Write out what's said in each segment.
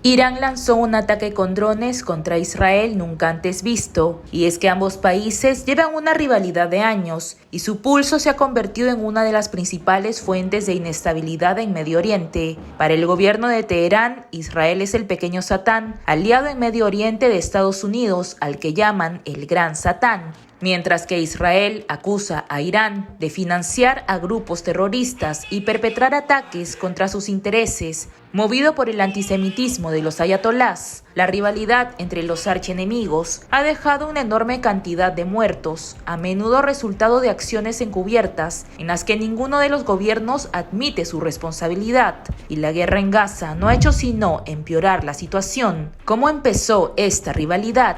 Irán lanzó un ataque con drones contra Israel nunca antes visto, y es que ambos países llevan una rivalidad de años, y su pulso se ha convertido en una de las principales fuentes de inestabilidad en Medio Oriente. Para el gobierno de Teherán, Israel es el pequeño Satán, aliado en Medio Oriente de Estados Unidos, al que llaman el Gran Satán. Mientras que Israel acusa a Irán de financiar a grupos terroristas y perpetrar ataques contra sus intereses, movido por el antisemitismo de los ayatolás, la rivalidad entre los archienemigos ha dejado una enorme cantidad de muertos, a menudo resultado de acciones encubiertas en las que ninguno de los gobiernos admite su responsabilidad, y la guerra en Gaza no ha hecho sino empeorar la situación. ¿Cómo empezó esta rivalidad?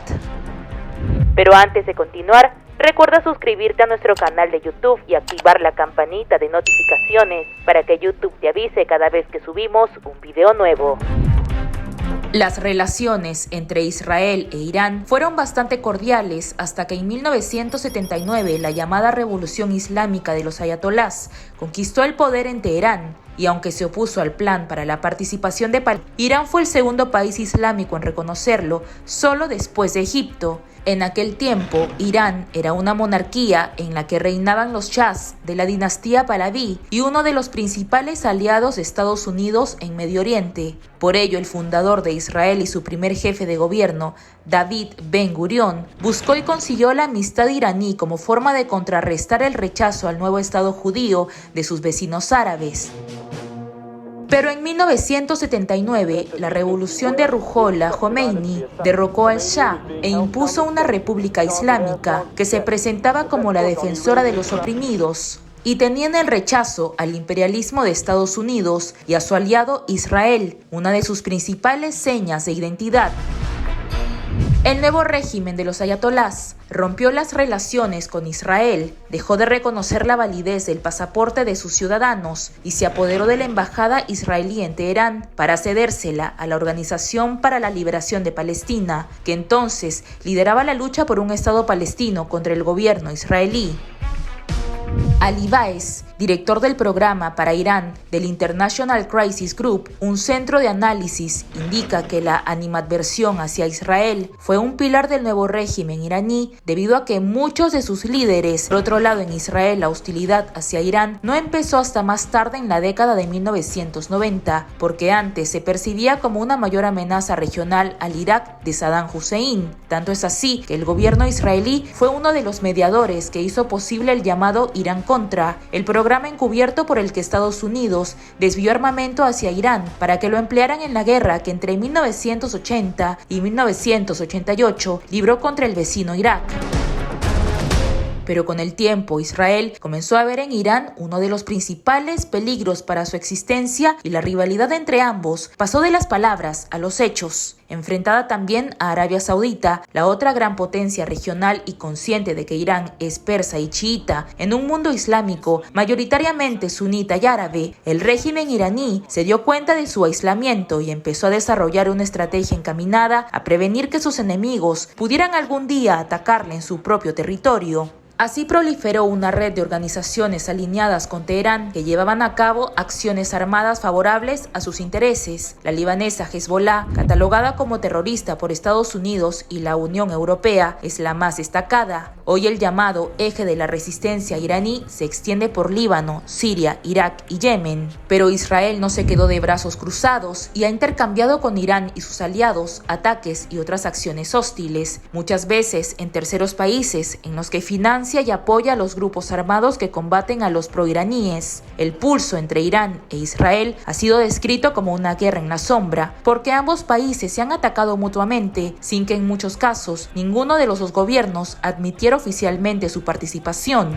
Pero antes de continuar, recuerda suscribirte a nuestro canal de YouTube y activar la campanita de notificaciones para que YouTube te avise cada vez que subimos un video nuevo. Las relaciones entre Israel e Irán fueron bastante cordiales hasta que en 1979 la llamada Revolución Islámica de los Ayatolás conquistó el poder en Teherán, y aunque se opuso al plan para la participación de Palestina, Irán fue el segundo país islámico en reconocerlo, solo después de Egipto. En aquel tiempo, Irán era una monarquía en la que reinaban los shahs de la dinastía Pahlaví y uno de los principales aliados de Estados Unidos en Medio Oriente. Por ello, el fundador de Israel y su primer jefe de gobierno, David Ben-Gurión, buscó y consiguió la amistad iraní como forma de contrarrestar el rechazo al nuevo Estado judío de sus vecinos árabes. Pero en 1979, la revolución de Ruhollah Jomeini derrocó al Shah e impuso una república islámica que se presentaba como la defensora de los oprimidos y tenía en el rechazo al imperialismo de Estados Unidos y a su aliado Israel, una de sus principales señas de identidad. El nuevo régimen de los ayatolás rompió las relaciones con Israel, dejó de reconocer la validez del pasaporte de sus ciudadanos y se apoderó de la embajada israelí en Teherán para cedérsela a la Organización para la Liberación de Palestina, que entonces lideraba la lucha por un Estado palestino contra el gobierno israelí. Ali Baez, director del programa para Irán del International Crisis Group, un centro de análisis, indica que la animadversión hacia Israel fue un pilar del nuevo régimen iraní debido a que muchos de sus líderes. Por otro lado, en Israel la hostilidad hacia Irán no empezó hasta más tarde en la década de 1990, porque antes se percibía como una mayor amenaza regional al Irak de Saddam Hussein. Tanto es así que el gobierno israelí fue uno de los mediadores que hizo posible el llamado Irán-Contra, el programa encubierto por el que Estados Unidos desvió armamento hacia Irán para que lo emplearan en la guerra que entre 1980 y 1988 libró contra el vecino Irak. Pero con el tiempo, Israel comenzó a ver en Irán uno de los principales peligros para su existencia y la rivalidad entre ambos pasó de las palabras a los hechos. Enfrentada también a Arabia Saudita, la otra gran potencia regional y consciente de que Irán es persa y chiita en un mundo islámico mayoritariamente sunita y árabe, el régimen iraní se dio cuenta de su aislamiento y empezó a desarrollar una estrategia encaminada a prevenir que sus enemigos pudieran algún día atacarle en su propio territorio. Así proliferó una red de organizaciones alineadas con Teherán que llevaban a cabo acciones armadas favorables a sus intereses. La libanesa Hezbollah, catalogada como terrorista por Estados Unidos y la Unión Europea, es la más destacada. Hoy el llamado eje de la resistencia iraní se extiende por Líbano, Siria, Irak y Yemen. Pero Israel no se quedó de brazos cruzados y ha intercambiado con Irán y sus aliados ataques y otras acciones hostiles, muchas veces en terceros países en los que financia y apoya a los grupos armados que combaten a los proiraníes. El pulso entre Irán e Israel ha sido descrito como una guerra en la sombra, porque ambos países se han atacado mutuamente, sin que en muchos casos ninguno de los dos gobiernos admitiera oficialmente su participación.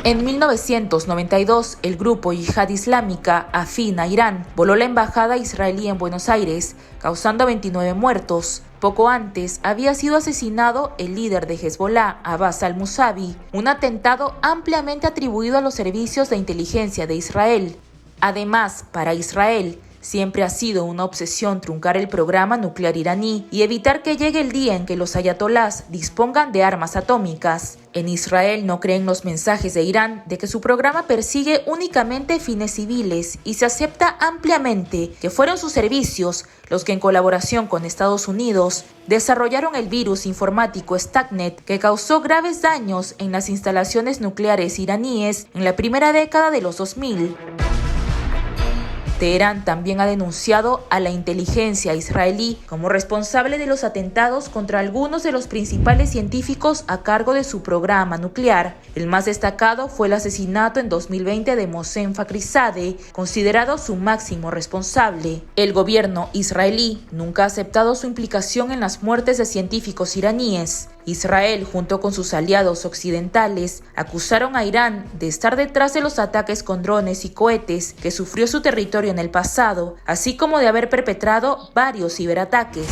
En 1992, el grupo Yihad Islámica, afín a Irán, voló la embajada israelí en Buenos Aires, causando 29 muertos. Poco antes, había sido asesinado el líder de Hezbollah, Abbas al-Musavi, un atentado ampliamente atribuido a los servicios de inteligencia de Israel. Además, para Israel, siempre ha sido una obsesión truncar el programa nuclear iraní y evitar que llegue el día en que los ayatolás dispongan de armas atómicas. En Israel no creen los mensajes de Irán de que su programa persigue únicamente fines civiles y se acepta ampliamente que fueron sus servicios los que en colaboración con Estados Unidos desarrollaron el virus informático Stuxnet que causó graves daños en las instalaciones nucleares iraníes en la primera década de los 2000. Teherán también ha denunciado a la inteligencia israelí como responsable de los atentados contra algunos de los principales científicos a cargo de su programa nuclear. El más destacado fue el asesinato en 2020 de Mohsen Fakhrizadeh, considerado su máximo responsable. El gobierno israelí nunca ha aceptado su implicación en las muertes de científicos iraníes. Israel, junto con sus aliados occidentales, acusaron a Irán de estar detrás de los ataques con drones y cohetes que sufrió su territorio en el pasado, así como de haber perpetrado varios ciberataques.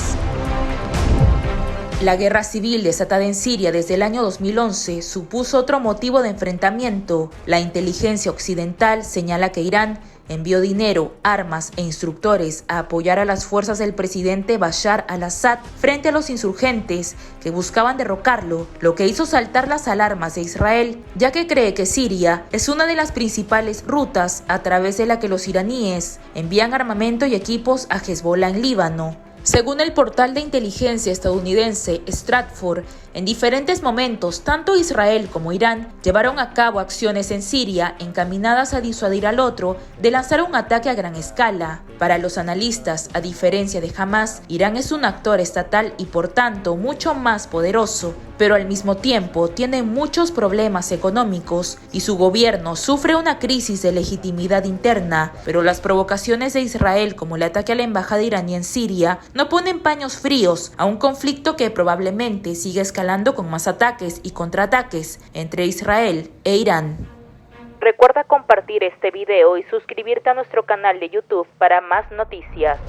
La guerra civil desatada en Siria desde el año 2011 supuso otro motivo de enfrentamiento. La inteligencia occidental señala que Irán envió dinero, armas e instructores a apoyar a las fuerzas del presidente Bashar al-Assad frente a los insurgentes que buscaban derrocarlo, lo que hizo saltar las alarmas de Israel, ya que cree que Siria es una de las principales rutas a través de la que los iraníes envían armamento y equipos a Hezbollah en Líbano. Según el portal de inteligencia estadounidense Stratfor, en diferentes momentos, tanto Israel como Irán llevaron a cabo acciones en Siria encaminadas a disuadir al otro de lanzar un ataque a gran escala. Para los analistas, a diferencia de Hamas, Irán es un actor estatal y por tanto mucho más poderoso, pero al mismo tiempo tiene muchos problemas económicos y su gobierno sufre una crisis de legitimidad interna, pero las provocaciones de Israel como el ataque a la embajada iraní en Siria no ponen paños fríos a un conflicto que probablemente sigue escalando con más ataques y contraataques entre Israel e Irán. Recuerda compartir este video y suscribirte a nuestro canal de YouTube para más noticias.